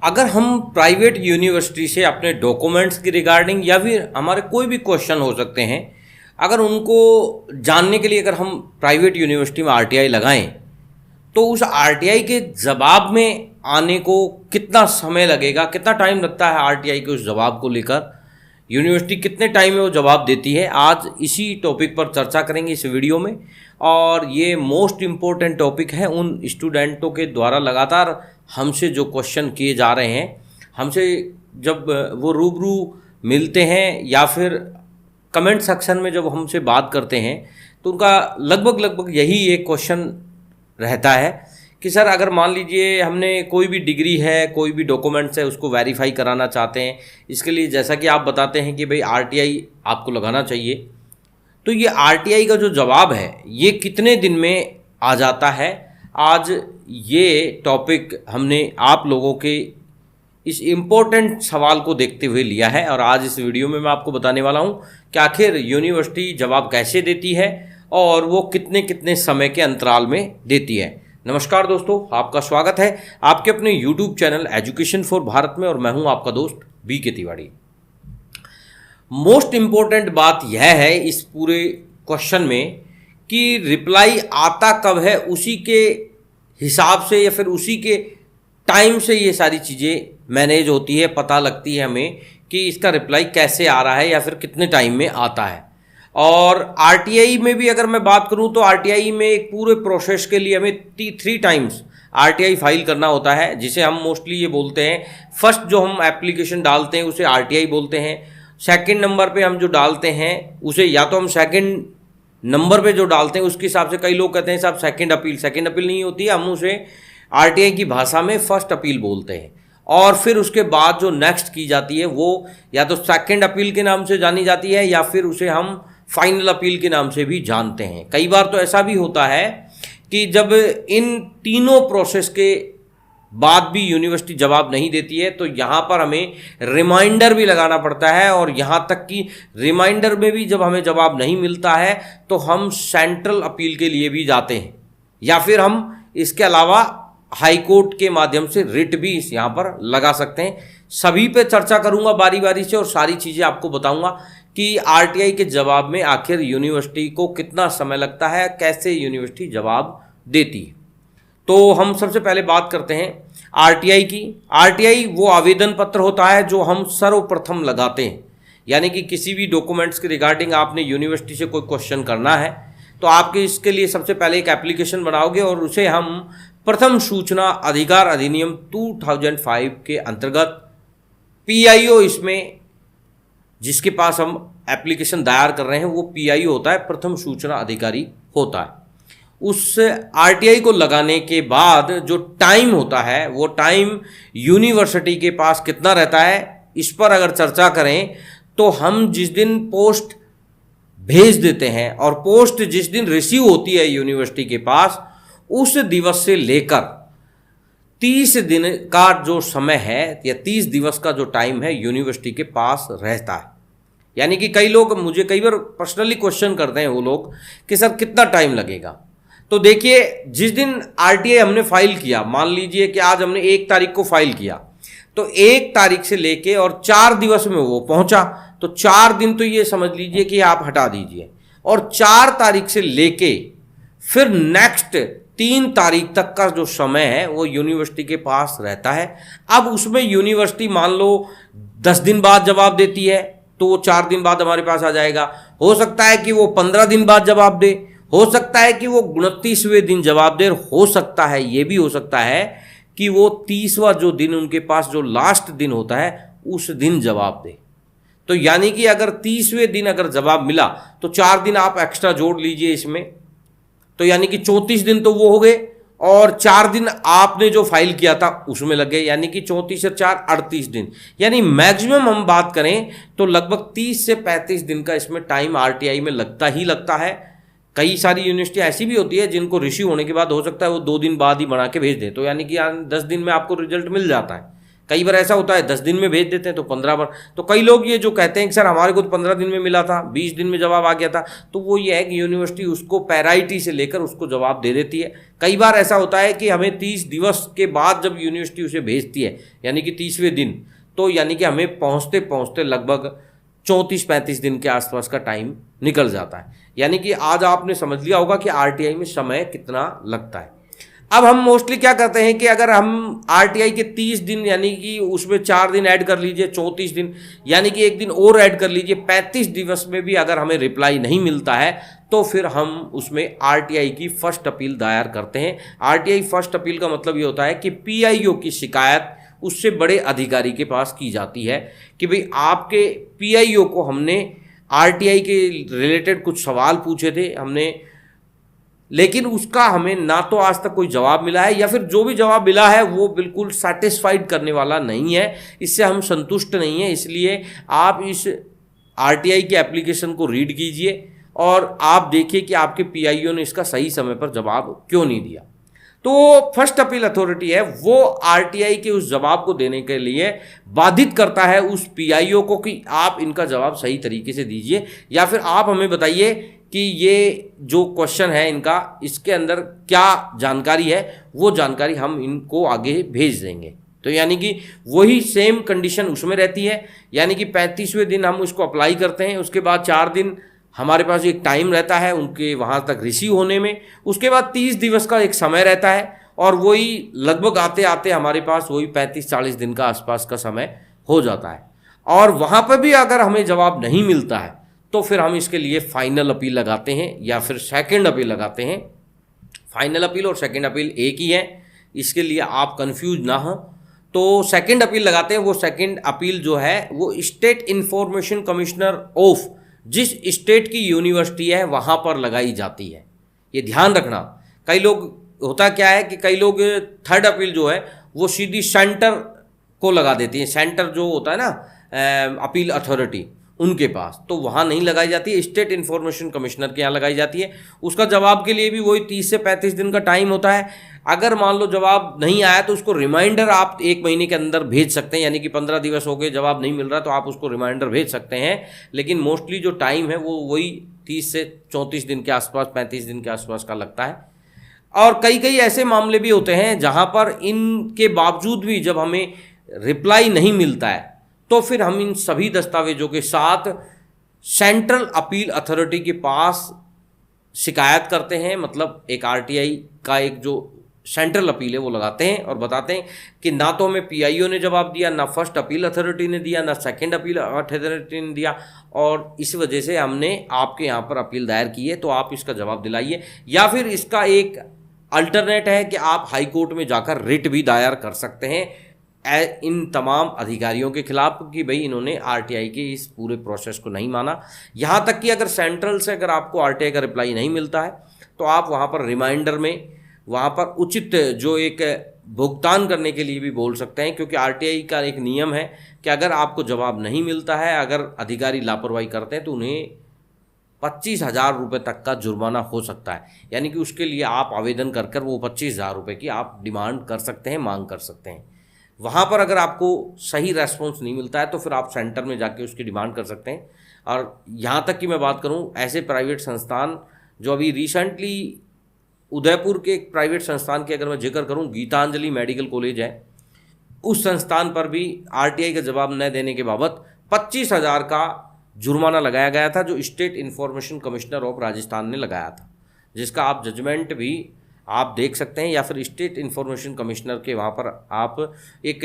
अगर हम private university से अपने डॉक्यूमेंट्स की रिगार्डिंग या फिर हमारे कोई भी क्वेश्चन हो सकते हैं, अगर उनको जानने के लिए अगर हम प्राइवेट यूनिवर्सिटी में आरटीआई लगाएं तो उस आरटीआई के जवाब में आने को कितना समय लगेगा, कितना टाइम लगता है आरटीआई के उस जवाब को लेकर, यूनिवर्सिटी कितने टाइम में वो जवाब देती है, आज इसी टॉपिक पर चर्चा करेंगे इस वीडियो में। और ये मोस्ट इम्पोर्टेंट टॉपिक है उन स्टूडेंटों के द्वारा लगातार हमसे जो क्वेश्चन किए जा रहे हैं, हमसे जब वो रूबरू मिलते हैं या फिर कमेंट सेक्शन में जब हमसे बात करते हैं तो उनका लगभग यही एक क्वेश्चन रहता है कि सर अगर मान लीजिए हमने कोई भी डिग्री है, कोई भी डॉक्यूमेंट्स है, उसको वेरीफाई कराना चाहते हैं, इसके लिए जैसा कि आप बताते हैं कि भाई आरटीआई आपको लगाना चाहिए, तो ये आरटीआई का जो जवाब है ये कितने दिन में आ जाता है। आज ये टॉपिक हमने आप लोगों के इस इम्पोर्टेंट सवाल को देखते हुए लिया है और आज इस वीडियो में मैं आपको बताने वाला हूँ कि आखिर यूनिवर्सिटी जवाब कैसे देती है और वो कितने कितने समय के अंतराल में देती है। नमस्कार दोस्तों, आपका स्वागत है आपके अपने YouTube channel education for Bharat में और मैं हूँ आपका दोस्त BK तिवारी। मोस्ट इम्पोर्टेंट बात यह है इस पूरे क्वेश्चन में कि रिप्लाई आता कब है, उसी के हिसाब से या फिर उसी के टाइम से ये सारी चीज़ें मैनेज होती है, पता लगती है हमें कि इसका रिप्लाई कैसे आ रहा है या फिर कितने टाइम में आता है। और आरटीआई में भी अगर मैं बात करूं तो आरटीआई में एक पूरे प्रोसेस के लिए हमें 3 टाइम्स आरटीआई फाइल करना होता है, जिसे हम मोस्टली ये बोलते हैं, फर्स्ट जो हम एप्लीकेशन डालते हैं उसे आरटीआई बोलते हैं, सेकंड नंबर पे हम जो डालते हैं उसे या तो हम सेकंड नंबर पे जो डालते हैं उसके हिसाब से कई लोग कहते हैं साहब सेकंड अपील नहीं होती है, हम उसे आरटीआई की भाषा में फर्स्ट अपील बोलते हैं। और फिर उसके बाद जो नेक्स्ट की जाती है वो या तो सेकंड अपील के नाम से जानी जाती है या फिर उसे हम फाइनल अपील के नाम से भी जानते हैं। कई बार तो ऐसा भी होता है कि जब इन तीनों प्रोसेस के बाद भी यूनिवर्सिटी जवाब नहीं देती है तो यहाँ पर हमें रिमाइंडर भी लगाना पड़ता है, और यहाँ तक कि रिमाइंडर में भी जब हमें जवाब नहीं मिलता है तो हम सेंट्रल अपील के लिए भी जाते हैं या फिर हम इसके अलावा हाई कोर्ट के माध्यम से रिट भी इस यहाँ पर लगा सकते हैं। सभी पे चर्चा करूँगा बारी बारी से और सारी चीज़ें आपको बताऊँगा कि आरटीआई के जवाब में आखिर यूनिवर्सिटी को कितना समय लगता है, कैसे यूनिवर्सिटी जवाब देती है। तो हम सबसे पहले बात करते हैं आरटीआई की। आरटीआई वो आवेदन पत्र होता है जो हम सर्वप्रथम लगाते हैं, यानी कि किसी भी डॉक्यूमेंट्स के रिगार्डिंग आपने यूनिवर्सिटी से कोई क्वेश्चन करना है तो आपके इसके लिए सबसे पहले एक एप्लीकेशन बनाओगे और उसे हम प्रथम सूचना अधिकार अधिनियम 2005 के अंतर्गत PIO, इसमें जिसके पास हम एप्लीकेशन दायर कर रहे हैं वो PIO होता है, प्रथम सूचना अधिकारी होता है। उस आरटीआई को लगाने के बाद जो टाइम होता है वो टाइम यूनिवर्सिटी के पास कितना रहता है, इस पर अगर चर्चा करें तो हम जिस दिन पोस्ट भेज देते हैं और पोस्ट जिस दिन रिसीव होती है यूनिवर्सिटी के पास, उस दिवस से लेकर 30 दिन का जो समय है या 30 दिवस का जो टाइम है यूनिवर्सिटी के पास रहता है। यानी कि कई लोग मुझे कई बार पर्सनली क्वेश्चन करते हैं वो लोग कि सर कितना टाइम लगेगा। तो देखिए, जिस दिन आरटीआई हमने फाइल किया, मान लीजिए कि आज हमने 1 तारीख को फाइल किया, तो 1 तारीख से लेके और 4 दिवस में वो पहुंचा, तो 4 दिन तो ये समझ लीजिए कि आप हटा दीजिए, और 4 तारीख से लेके फिर नेक्स्ट 3 तारीख तक का जो समय है वो यूनिवर्सिटी के पास रहता है। अब उसमें यूनिवर्सिटी मान लो 10 दिन बाद जवाब देती है तो वो 4 दिन बाद हमारे पास आ जाएगा। हो सकता है कि वो 15 दिन बाद जवाब दे, हो सकता है कि वो 29वें दिन जवाब दे, हो सकता है ये भी हो सकता है कि वो 30वां जो दिन उनके पास जो लास्ट दिन होता है उस दिन जवाब दे। तो यानी कि अगर 30वें दिन अगर जवाब मिला तो 4 दिन आप एक्स्ट्रा जोड़ लीजिए इसमें, तो यानी कि 34 दिन तो वो हो गए, और 4 दिन आपने जो फाइल किया था उसमें लग गए, यानी कि 34 से 4 38 दिन, यानी मैक्सिमम हम बात करें तो लगभग 30 से 35 दिन का इसमें टाइम आरटीआई में लगता ही लगता है। कई सारी यूनिवर्सिटी ऐसी भी होती है जिनको रिसीव होने के बाद हो सकता है वो 2 दिन बाद ही बना के भेज दें, तो यानी कि 10 दिन में आपको रिजल्ट मिल जाता है। कई बार ऐसा होता है 10 दिन में भेज देते हैं, तो 15 बार। तो कई लोग ये जो कहते हैं कि सर हमारे को तो 15 दिन में मिला था, 20 दिन में जवाब आ गया था, तो वो ये है कि यूनिवर्सिटी उसको प्रायोरिटी से लेकर उसको जवाब दे देती है। कई बार ऐसा होता है कि हमें 30 दिवस के बाद जब यूनिवर्सिटी उसे भेजती है, यानी कि 30वें दिन, तो यानी कि हमें पहुँचते पहुँचते लगभग 34-35 दिन के आसपास का टाइम निकल जाता है। यानी कि आज आपने समझ लिया होगा कि आरटीआई में समय कितना लगता है। अब हम मोस्टली क्या करते हैं कि अगर हम आरटीआई के 30 दिन यानी कि उसमें 4 दिन ऐड कर लीजिए, 34 दिन, यानी कि 1 दिन और ऐड कर लीजिए, 35 दिवस में भी अगर हमें रिप्लाई नहीं मिलता है तो फिर हम उसमें आरटीआई की फर्स्ट अपील दायर करते हैं। आरटीआई फर्स्ट अपील का मतलब ये होता है कि पीआईओ की शिकायत उससे बड़े अधिकारी के पास की जाती है कि भाई आपके पीआईओ को हमने आरटीआई के रिलेटेड कुछ सवाल पूछे थे हमने, लेकिन उसका हमें ना तो आज तक कोई जवाब मिला है, या फिर जो भी जवाब मिला है वो बिल्कुल सेटिस्फाइड करने वाला नहीं है, इससे हम संतुष्ट नहीं हैं। इसलिए आप इस आरटीआई के एप्लीकेशन को रीड कीजिए और आप देखिए कि आपके पीआईओ ने इसका सही समय पर जवाब क्यों नहीं दिया। तो फर्स्ट अपील अथॉरिटी है वो आरटीआई के उस जवाब को देने के लिए बाधित करता है उस पीआईओ को कि आप इनका जवाब सही तरीके से दीजिए, या फिर आप हमें बताइए कि ये जो क्वेश्चन है इनका, इसके अंदर क्या जानकारी है, वो जानकारी हम इनको आगे भेज देंगे। तो यानी कि वही सेम कंडीशन उसमें रहती है, यानी कि 35वें दिन हम उसको अप्लाई करते हैं, उसके बाद 4 दिन हमारे पास एक टाइम रहता है उनके वहाँ तक रिसीव होने में, उसके बाद 30 दिवस का एक समय रहता है, और वही लगभग आते आते हमारे पास वही 35-40 दिन का आसपास का समय हो जाता है। और वहाँ पर भी अगर हमें जवाब नहीं मिलता है तो फिर हम इसके लिए फाइनल अपील लगाते हैं या फिर सेकंड अपील लगाते हैं। फाइनल अपील और सेकंड अपील एक ही है, इसके लिए आप कंफ्यूज ना हो। तो सेकंड अपील लगाते हैं। वो सेकंड अपील जो है वो स्टेट इंफॉर्मेशन कमिश्नर ऑफ जिस स्टेट की यूनिवर्सिटी है वहाँ पर लगाई जाती है। ये ध्यान रखना। कई लोग होता क्या है कि कई लोग थर्ड अपील जो है वो सीधी सेंटर को लगा देती है, सेंटर जो होता है ना अपील अथॉरिटी उनके पास, तो वहाँ नहीं लगाई जाती है, स्टेट इन्फॉर्मेशन कमिश्नर के यहाँ लगाई जाती है। उसका जवाब के लिए भी वही 30 से 35 दिन का टाइम होता है। अगर मान लो जवाब नहीं आया तो उसको रिमाइंडर आप 1 महीने के अंदर भेज सकते हैं, यानी कि 15 दिवस हो गए जवाब नहीं मिल रहा तो आप उसको रिमाइंडर भेज सकते हैं। लेकिन मोस्टली जो टाइम है वो वही 30 से 34 दिन के आसपास, 35 दिन के आसपास का लगता है। और कई कई ऐसे मामले भी होते हैं जहाँ पर इनके बावजूद भी जब हमें रिप्लाई नहीं मिलता है तो फिर हम इन सभी दस्तावेजों के साथ सेंट्रल अपील अथॉरिटी के पास शिकायत करते हैं। मतलब एक आरटीआई का एक जो सेंट्रल अपील है वो लगाते हैं और बताते हैं कि ना तो हमें पीआईओ ने जवाब दिया, ना फर्स्ट अपील अथॉरिटी ने दिया, ना सेकंड अपील अथॉरिटी ने दिया, और इस वजह से हमने आपके यहाँ पर अपील दायर की है, तो आप इसका जवाब दिलाइए। या फिर इसका एक अल्टरनेट है कि आप हाई कोर्ट में जाकर रिट भी दायर कर सकते हैं इन तमाम अधिकारियों के खिलाफ कि भाई इन्होंने आरटीआई के इस पूरे प्रोसेस को नहीं माना। यहाँ तक कि अगर सेंट्रल से अगर आपको आरटीआई का रिप्लाई नहीं मिलता है तो आप वहाँ पर रिमाइंडर में वहाँ पर उचित जो एक भुगतान करने के लिए भी बोल सकते हैं, क्योंकि आरटीआई का एक नियम है कि अगर आपको जवाब नहीं मिलता है, अगर अधिकारी लापरवाही करते हैं तो उन्हें 25,000 रुपये तक का जुर्माना हो सकता है। यानी कि उसके लिए आप आवेदन कर कर वो 25,000 रुपये की आप डिमांड कर सकते हैं, मांग कर सकते हैं। वहाँ पर अगर आपको सही रेस्पॉन्स नहीं मिलता है तो फिर आप सेंटर में जाके उसकी डिमांड कर सकते हैं। और यहाँ तक कि मैं बात करूँ ऐसे प्राइवेट संस्थान जो अभी रिसेंटली उदयपुर के एक प्राइवेट संस्थान के अगर मैं जिक्र करूँ, गीतांजलि मेडिकल कॉलेज है, उस संस्थान पर भी आरटीआई का जवाब न देने के बाबत 25,000 का जुर्माना लगाया गया था, जो state information commissioner of Rajasthan ने लगाया था, जिसका आप जजमेंट भी आप देख सकते हैं, या फिर स्टेट इन्फॉर्मेशन कमिश्नर के वहाँ पर आप एक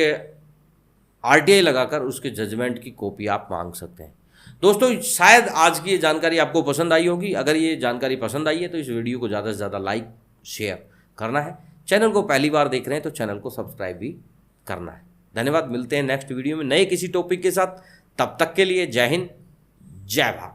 आरटीआई लगाकर उसके जजमेंट की कॉपी आप मांग सकते हैं। दोस्तों शायद आज की ये जानकारी आपको पसंद आई होगी। अगर ये जानकारी पसंद आई है तो इस वीडियो को ज़्यादा से ज़्यादा लाइक शेयर करना है। चैनल को पहली बार देख रहे हैं तो चैनल को सब्सक्राइब भी करना है। धन्यवाद। मिलते हैं नेक्स्ट वीडियो में नए किसी टॉपिक के साथ। तब तक के लिए जय हिंद, जय भारत।